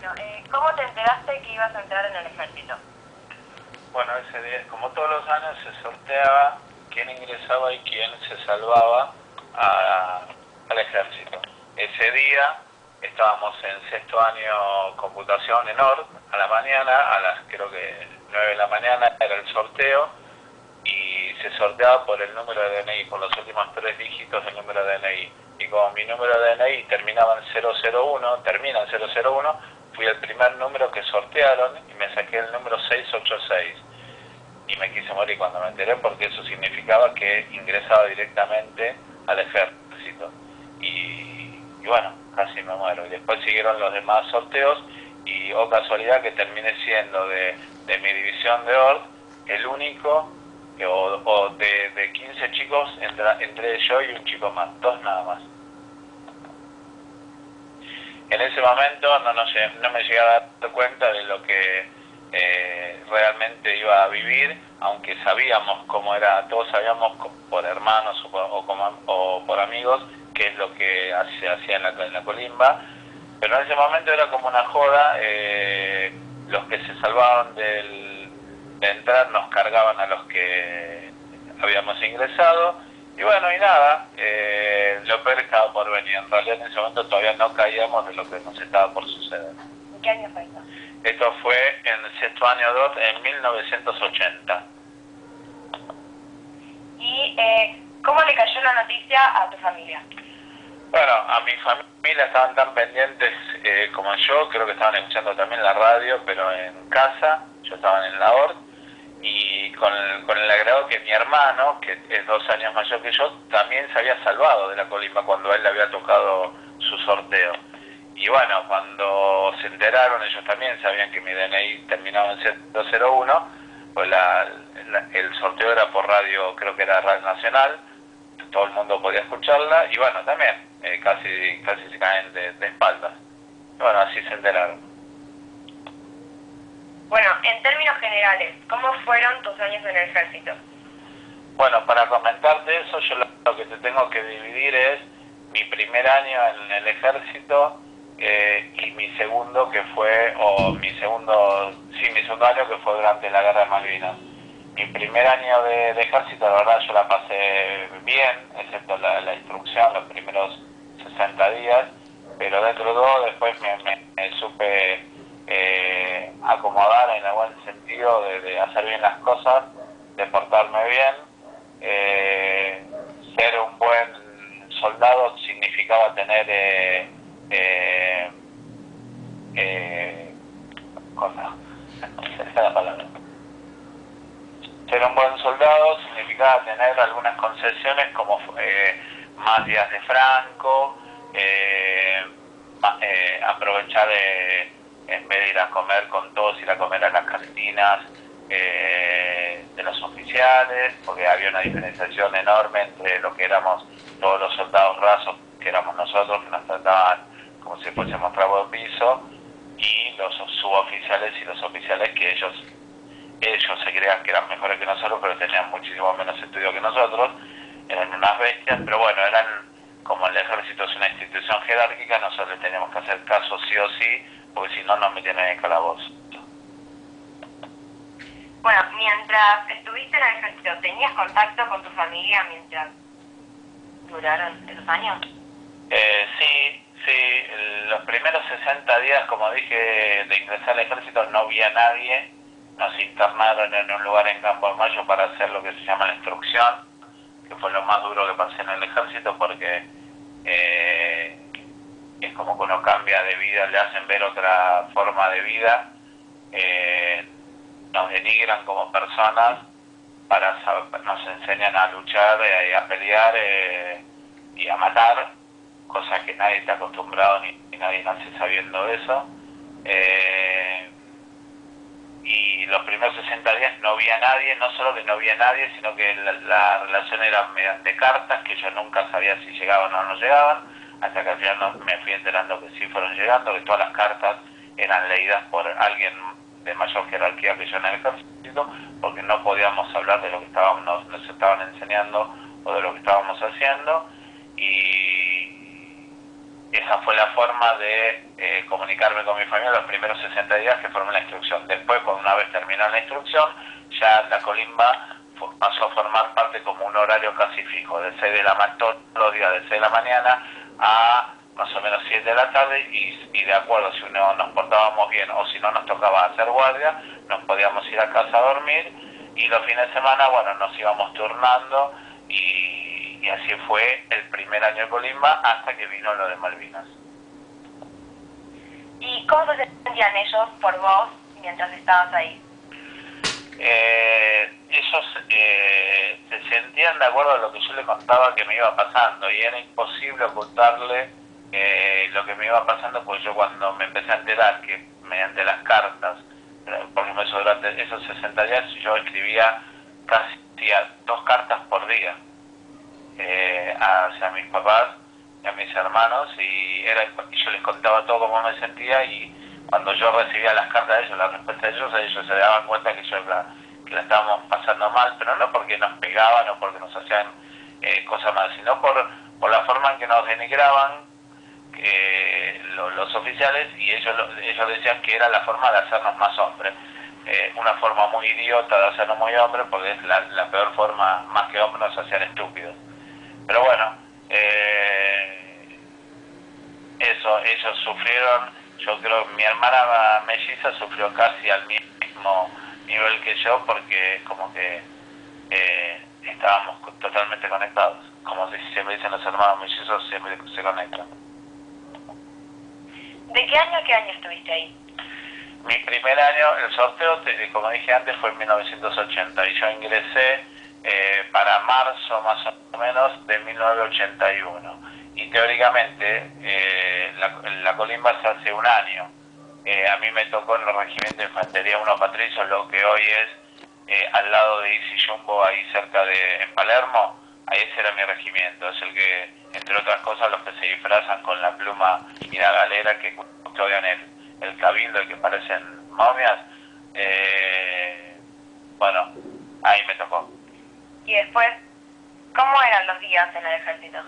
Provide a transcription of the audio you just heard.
Bueno, ¿cómo te enteraste que ibas a entrar en el ejército? Bueno, ese día, como todos los años, se sorteaba quién ingresaba y quién se salvaba al ejército. Ese día estábamos en sexto año computación en ORT, a la mañana, a las creo que 9 de la mañana era el sorteo, y se sorteaba por el número de DNI, por los últimos 3 dígitos del número de DNI. Y como mi número de DNI terminaba en 001, termina en 001, fui el primer número que sortearon y me saqué el número 686. Y me quise morir cuando me enteré, porque eso significaba que ingresaba directamente al ejército. Y bueno, casi me muero. Y después siguieron los demás sorteos y, oh casualidad, que terminé siendo de mi división de ORD el único, de 15 chicos entré yo y un chico más, 2 nada más. En ese momento no me llegué a dar cuenta de lo que realmente iba a vivir, aunque sabíamos cómo era, todos sabíamos por hermanos o por amigos qué es lo que se hacía en la colimba, pero en ese momento era como una joda. Los que se salvaban de entrar nos cargaban a los que habíamos ingresado, y bueno, y nada, lo peor estaba por venir. En realidad en ese momento todavía no caíamos de lo que nos estaba por suceder. ¿En qué año fue eso? Esto fue en el sexto año 2, en 1980. ¿Y cómo le cayó la noticia a tu familia? Bueno, a mi familia estaban tan pendientes como yo, creo que estaban escuchando también la radio, pero en casa, yo estaba en la ORT, y con el agregado que mi hermano, que es 2 años mayor que yo, también se había salvado de la colimba cuando a él le había tocado su sorteo. Y bueno, cuando se enteraron, ellos también sabían que mi DNI terminaba en 001, pues el sorteo era por radio, creo que era Radio Nacional, todo el mundo podía escucharla, y bueno, también casi se caen de espaldas. Y bueno, así se enteraron. Bueno, en términos generales, ¿cómo fueron tus años en el ejército? Bueno, para comentarte eso, yo lo que te tengo que dividir es mi primer año en el ejército y mi segundo, mi segundo año, que fue durante la Guerra de Malvinas. Mi primer año de ejército, la verdad, yo la pasé bien, excepto la instrucción, los primeros 60 días, pero dentro de todo después me supe acomodar en el buen sentido de hacer bien las cosas, de portarme bien. Ser un buen soldado significaba tener la palabra. Ser un buen soldado significaba tener algunas concesiones como más días de franco, aprovechar en vez de ir a comer con todos, ir a comer a las cantinas de los oficiales, porque había una diferenciación enorme entre lo que éramos todos los soldados rasos, que éramos nosotros, que nos trataban como si fuésemos trabo de piso, y los suboficiales y los oficiales que ellos se creían que eran mejores que nosotros, pero tenían muchísimo menos estudio que nosotros, eran unas bestias, pero bueno, como el ejército es una institución jerárquica, nosotros les teníamos que hacer caso sí o sí, porque si no nos metían en el calabozo. Bueno, mientras estuviste en el ejército, ¿tenías contacto con tu familia mientras duraron esos años? Sí, los primeros 60 días, como dije, de ingresar al ejército no vi a nadie. Nos internaron en un lugar en Campo de Mayo para hacer lo que se llama la instrucción, que fue lo más duro que pasé en el ejército, porque es como que uno cambia de vida, le hacen ver otra forma de vida, nos denigran como personas, nos enseñan a luchar y a pelear y a matar, cosas que nadie está acostumbrado ni nadie nace sabiendo eso. Y los primeros 60 días no vi a nadie, no solo que no vi a nadie, sino que la relación era mediante cartas, que yo nunca sabía si llegaban o no llegaban, hasta que al final me fui enterando que sí fueron llegando, que todas las cartas eran leídas por alguien de mayor jerarquía que yo en el ejército, porque no podíamos hablar de lo que nos estaban enseñando o de lo que estábamos haciendo, y esa fue la forma de comunicarme con mi familia los primeros 60 días que formé la instrucción. Después, cuando una vez terminó la instrucción, ya la colimba pasó a formar parte como un horario casi fijo, de 6 de la mañana, todos los días de 6 de la mañana a más o menos 7 de la tarde, y de acuerdo si uno nos portábamos bien o si no nos tocaba hacer guardia, nos podíamos ir a casa a dormir, y los fines de semana, bueno, nos íbamos turnando, y así fue el primer año de colimba hasta que vino lo de Malvinas. ¿Y cómo se sentían ellos por vos mientras estabas ahí? Ellos se sentían de acuerdo a lo que yo le contaba que me iba pasando, y era imposible ocultarle lo que me iba pasando, pues yo cuando me empecé a enterar que mediante las cartas, por ejemplo, durante esos 60 días yo escribía casi 2 cartas por día hacia mis papás y a mis hermanos, y yo les contaba todo cómo me sentía, y cuando yo recibía las cartas de ellos, la respuesta de ellos se daban cuenta que la estábamos pasando mal, pero no porque nos pegaban o porque nos hacían cosas malas, sino por la forma en que nos denigraban los oficiales, y ellos decían que era la forma de hacernos más hombres. Una forma muy idiota de hacernos muy hombres, porque es la peor forma, más que hombres, nos hacían estúpidos. Pero bueno, ellos sufrieron, yo creo que mi hermana melliza sufrió casi al mismo nivel que yo, porque como que estábamos totalmente conectados, como siempre dicen los hermanos mellizos, siempre se conectan. ¿De qué año a qué año estuviste ahí? Mi primer año, el sorteo, como dije antes, fue en 1980, y yo ingresé para marzo más o menos de 1981. Y teóricamente la colimba se hace un año. A mí me tocó en el Regimiento de Infantería 1 Patricio, lo que hoy es al lado de Easy Jumbo, ahí cerca en Palermo. Ahí ese era mi regimiento, es el que, entre otras cosas, los que se disfrazan con la pluma y la galera que custodian el cabildo y que parecen momias. Bueno, ahí me tocó. Y después, ¿cómo eran los días en el ejército?